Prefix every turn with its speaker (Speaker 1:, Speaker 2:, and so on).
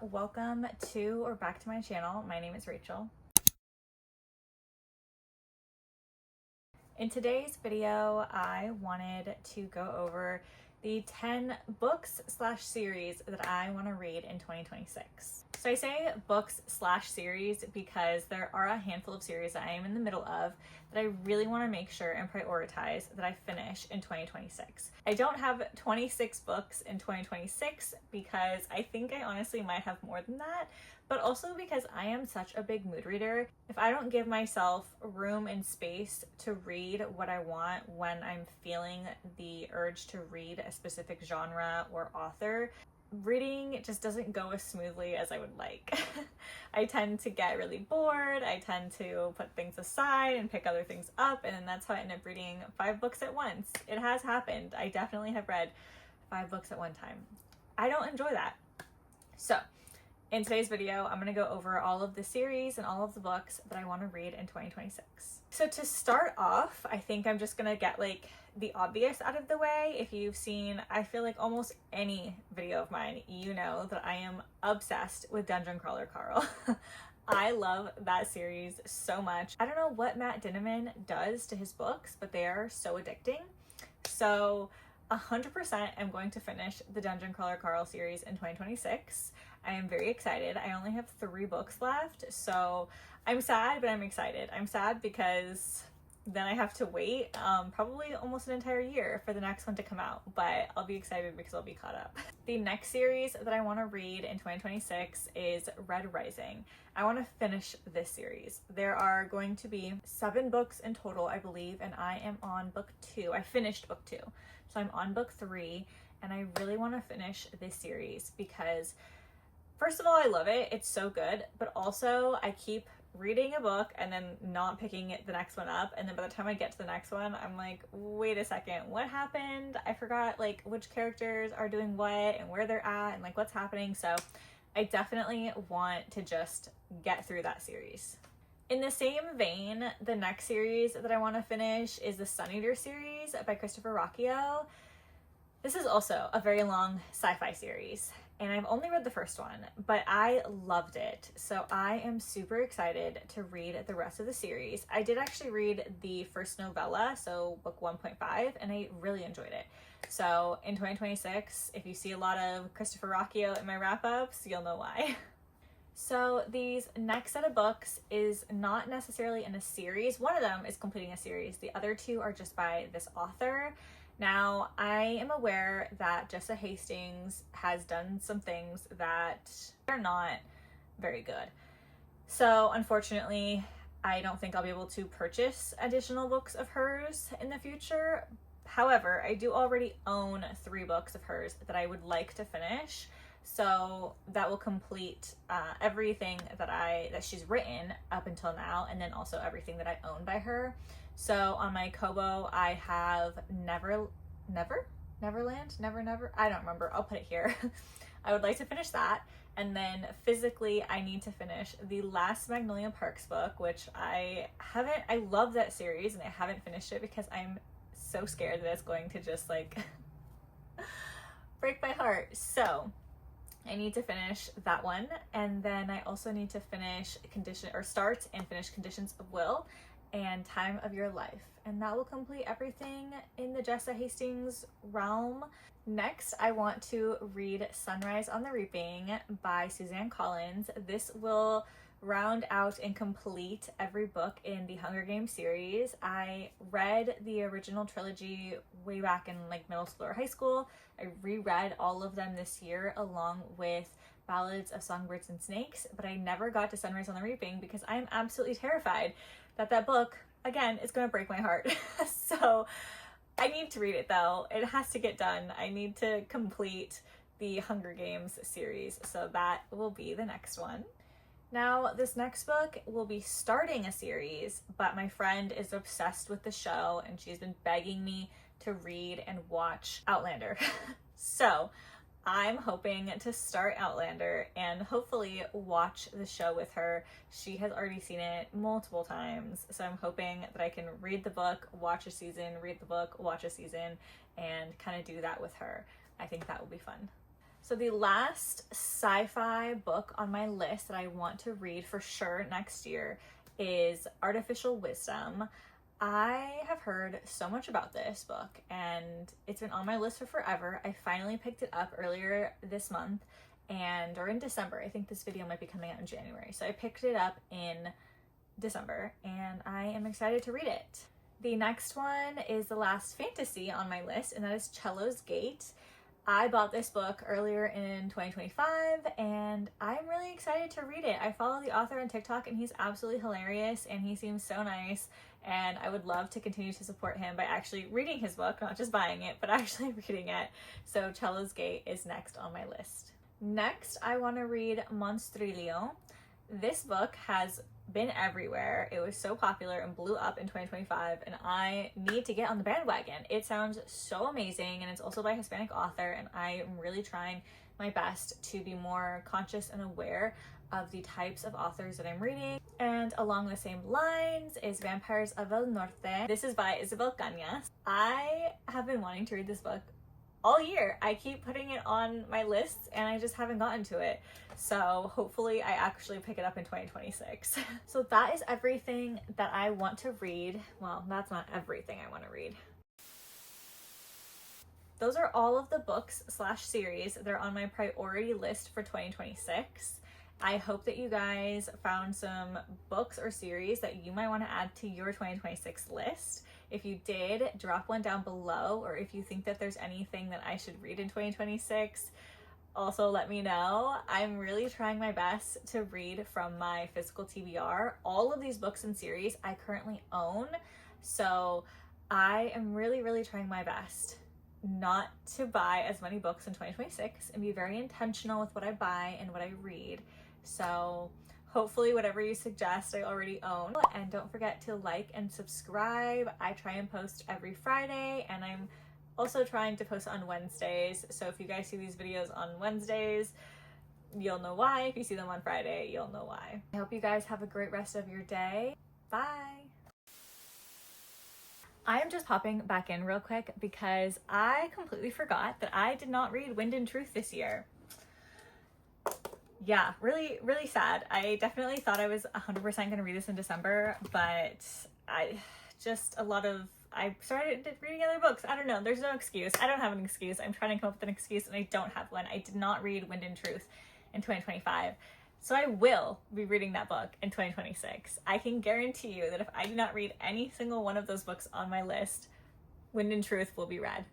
Speaker 1: welcome to or back to my channel. My name is Rachel. In today's video, I wanted to go over the 10 books/series that I want to read in 2026. So I say books/series because there are a handful of series that I am in the middle of that I really want to make sure and prioritize that I finish in 2026. I don't have 26 books in 2026 because I think I honestly might have more than that, but also because I am such a big mood reader. If I don't give myself room and space to read what I want when I'm feeling the urge to read a specific genre or author, reading just doesn't go as smoothly as I would like. I tend to get really bored. I tend to put things aside and pick other things up, and then that's how I end up reading 5 books at once. It has happened. I definitely have read 5 books at one time. I don't enjoy that. So in today's video, I'm going to go over all of the series and all of the books that I want to read in 2026. So to start off, I think I'm just going to get like the obvious out of the way. If you've seen, I feel like almost any video of mine, you know that I am obsessed with Dungeon Crawler Carl. I love that series so much. I don't know what Matt Dinniman does to his books, but they are so addicting. So 100% am going to finish the Dungeon Crawler Carl series in 2026. I am very excited. I only have 3 books left, so I'm sad, but I'm excited. I'm sad because then I have to wait probably almost an entire year for the next one to come out, but I'll be excited because I'll be caught up. The next series that I want to read in 2026 is Red Rising. I want to finish this series. There are going to be 7 books in total, I believe, and I am on book 2. I finished book 2, so I'm on book 3, and I really want to finish this series because first of all, I love it. It's so good, but also I keep reading a book and then not picking the next one up, and then by the time I get to the next one, I'm like, wait a second, what happened? I forgot like which characters are doing what and where they're at and like what's happening. So I definitely want to just get through that series. In the same vein, the next series that I want to finish is the Sun Eater series by Christopher Rocchio. This is also a very long sci-fi series, and I've only read the first one, but I loved it. So I am super excited to read the rest of the series. I did actually read the first novella, so book 1.5, and I really enjoyed it. So in 2026, if you see a lot of Christopher Rocchio in my wrap-ups, you'll know why. So these next set of books is not necessarily in a series. One of them is completing a series. The other 2 are just by this author. Now, I am aware that Jessa Hastings has done some things that are not very good. So, unfortunately, I don't think I'll be able to purchase additional books of hers in the future. However, I do already own 3 books of hers that I would like to finish. So that will complete everything that she's written up until now, and then also everything that I own by her. So on my Kobo, I have Neverland? I don't remember. I'll put it here. I would like to finish that. And then physically, I need to finish the last Magnolia Parks book, which I love that series, and I haven't finished it because I'm so scared that it's going to just like break my heart. So I need to finish that one. And then I also need to start and finish Conditions of Will and Time of Your Life, and that will complete everything in the Jessa Hastings realm. Next, I want to read Sunrise on the Reaping by Suzanne Collins. This will round out and complete every book in the Hunger Games series. I read the original trilogy way back in like middle school or high school. I reread all of them this year along with Ballads of Songbirds and Snakes, but I never got to Sunrise on the Reaping because I am absolutely terrified that book, again, is going to break my heart. So I need to read it though. It has to get done. I need to complete the Hunger Games series, so that will be the next one. Now, this next book will be starting a series, but my friend is obsessed with the show and she's been begging me to read and watch Outlander. So I'm hoping to start Outlander and hopefully watch the show with her. She has already seen it multiple times, so I'm hoping that I can read the book, watch a season, read the book, watch a season, and kind of do that with her. I think that will be fun. So the last sci-fi book on my list that I want to read for sure next year is Artificial Wisdom. I have heard so much about this book and it's been on my list for forever. I finally picked it up earlier this month or in December. I think this video might be coming out in January. So I picked it up in December and I am excited to read it. The next one is the last fantasy on my list, and that is Cello's Gate. I bought this book earlier in 2025 and I'm really excited to read it. I follow the author on TikTok and he's absolutely hilarious and he seems so nice, and I would love to continue to support him by actually reading his book, not just buying it, but actually reading it. So Cello's Gate is next on my list. Next, I want to read Monstrilio. This book has been everywhere. It was so popular and blew up in 2025 and I need to get on the bandwagon. It sounds so amazing and it's also by a Hispanic author, and I am really trying my best to be more conscious and aware of the types of authors that I'm reading. And along the same lines is Vampires of el Norte. This is by Isabel Cañas. I have been wanting to read this book all year. I keep putting it on my lists and I just haven't gotten to it. So hopefully I actually pick it up in 2026. So that is everything that I want to read. Well, that's not everything I want to read. Those are all of the books / series that are on my priority list for 2026. I hope that you guys found some books or series that you might want to add to your 2026 list. If you did, drop one down below, or if you think that there's anything that I should read in 2026, also let me know. I'm really trying my best to read from my physical TBR. All of these books and series I currently own, so I am really trying my best not to buy as many books in 2026 and be very intentional with what I buy and what I read. So hopefully whatever you suggest I already own. And don't forget to like and subscribe. I try and post every Friday, and I'm also trying to post on Wednesdays. So if you guys see these videos on Wednesdays, you'll know why. If you see them on Friday, you'll know why. I hope you guys have a great rest of your day. Bye. I am just popping back in real quick because I completely forgot that I did not read Wind and Truth this year. Yeah, really sad. I definitely thought I was 100% going to read this in December, but I started reading other books. I don't know. There's no excuse. I don't have an excuse. I'm trying to come up with an excuse and I don't have one. I did not read Wind and Truth in 2025. So I will be reading that book in 2026. I can guarantee you that if I do not read any single one of those books on my list, Wind and Truth will be read.